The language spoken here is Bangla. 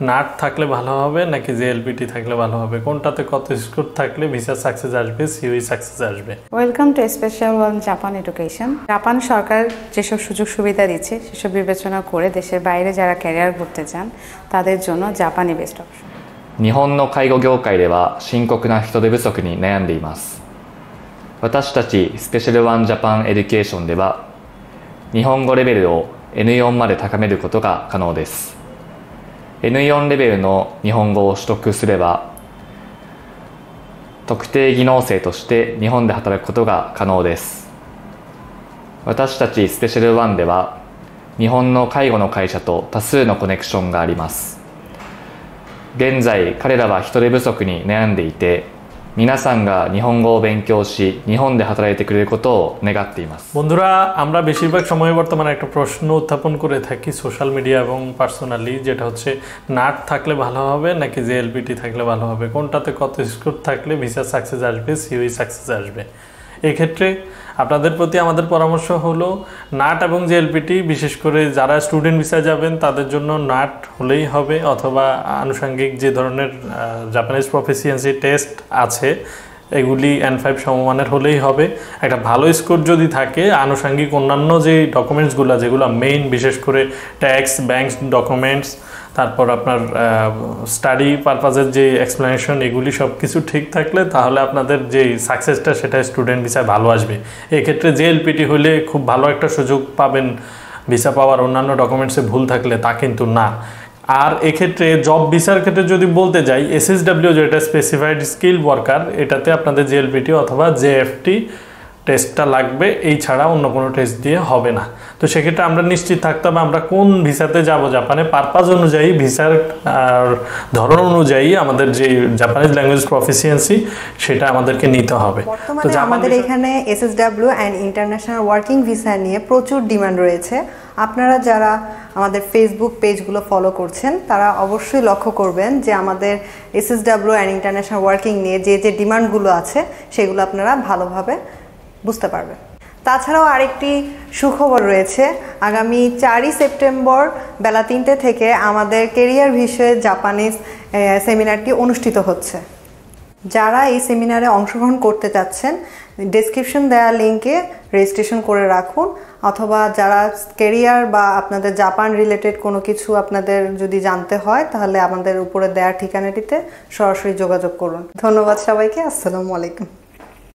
নাট থাকলে ভালো হবে নাকি জেএলপিটি থাকলে ভালো হবে, কোনটাতে কত স্কোর থাকলে ভিসা সাকসেস আসবে, সিওই সাকসেস আসবে? Welcome to special one Japan education. Japan সরকার যেসব সুযোগ সুবিধা দিচ্ছে সেসব বিবেচনা করে দেশের বাইরে যারা ক্যারিয়ার করতে চান তাদের জন্য জাপানই বেস্ট অপশন। 日本の介護業界では深刻な人手不足に悩んでいます。私たちスペシャルワンジャパンエデュケーションでは日本語レベルを N4 まで高めることが可能です。 N4 レベルの日本語を取得すれば特定技能生として日本で働くことが可能です。私たちスペシャルワンでは日本の介護の会社と多数のコネクションがあります。現在彼らは人手不足に悩んでいて、皆さんが日本語を勉強し日本で働いてくれることを願っています。বন্ধুরা, আমরা বেশিরভাগ সময় বর্তমানে একটা প্রশ্ন উত্থাপন করে থাকি সোশ্যাল মিডিয়া এবং পার্সোনালি, যেটা হচ্ছে নাট থাকলে ভালো হবে নাকি জেএলপিটি থাকলে ভালো হবে, কোনটাতে কত স্কোর থাকলে ভিসা সাকসেস আসবে, সিওই সাকসেস আসবে। এক্ষেত্রে আপনাদের প্রতি আমাদের পরামর্শ হলো নাট এবং জেএলপিটি, বিশেষ করে যারা স্টুডেন্ট ভিসা যাবেন তাদের জন্য নাট হলেই হবে, অথবা আনুষঙ্গিক যে ধরনের জাপানিজ প্রফিসিয়েন্সি টেস্ট আছে এগুলি N5 সমমানের হলেই হবে। একটা ভালো স্কোর যদি থাকে, আনুষঙ্গিক অন্যান্য যে ডকুমেন্টসগুলো যেগুলো মেইন, বিশেষ করে ট্যাক্স, ব্যাংক ডকুমেন্টস, তারপর আপনার স্টাডি পারপাজের যে এক্সপ্লেনেশন, এগুলি সব কিছু ঠিক থাকলে তাহলে আপনাদের যে সাকসেসটা সেটা স্টুডেন্ট ভিসায় ভালো আসবে। এক্ষেত্রে জেএলপিটি হলে খুব ভালো একটা সুযোগ পাবেন ভিসা পাওয়ার, অন্যান্য ডকুমেন্টসে ভুল থাকলে তা কিন্তু না। আর এক্ষেত্রে জব ভিসার ক্ষেত্রে যদি বলতে যাই, SSW যেটা স্পেসিফাইড স্কিল ওয়ার্কার, এটাতে আপনাদের জেএলপিটি অথবা জেএফটি টেস্টটা লাগবে, এই ছাড়া অন্য কোনো টেস্ট দিয়ে হবে না। তো সেক্ষেত্রে আমরা নিশ্চিত থাকতে হবে আমরা কোন ভিসাতে যাব জাপানে, পারপাস অনুযায়ী, ভিসার ধরন অনুযায়ী আমাদের যে জাপানিজ ল্যাঙ্গুয়েজ প্রফিসিয়েন্সি সেটা আমাদেরকে নিতে হবে। তো আমাদের এখানে SSW and international working visa নিয়ে প্রচুর ডিমান্ড রয়েছে। আপনারা যারা আমাদের ফেসবুক পেজগুলো ফলো করছেন তারা অবশ্যই লক্ষ্য করবেন যে আমাদের SSW অ্যান্ড ইন্টারন্যাশনাল ওয়ার্কিং নিয়ে যে যে ডিমান্ডগুলো আছে সেগুলো আপনারা ভালোভাবে বুঝতে পারবেন। তাছাড়াও আরেকটি সুখবর রয়েছে, আগামী 4ই সেপ্টেম্বর বেলা 3টে থেকে আমাদের কেরিয়ার বিষয়ে জাপানিজ সেমিনারটি অনুষ্ঠিত হচ্ছে। যারা এই সেমিনারে অংশগ্রহণ করতে চাচ্ছেন ডেসক্রিপশন দেওয়া লিঙ্কে রেজিস্ট্রেশন করে রাখুন, অথবা যারা কেরিয়ার বা আপনাদের জাপান রিলেটেড কোনো কিছু আপনাদের যদি জানতে হয় তাহলে আমাদের উপরে দেওয়া ঠিকানাটিতে সরাসরি যোগাযোগ করুন। ধন্যবাদ সবাইকে। আসসালামু আলাইকুম।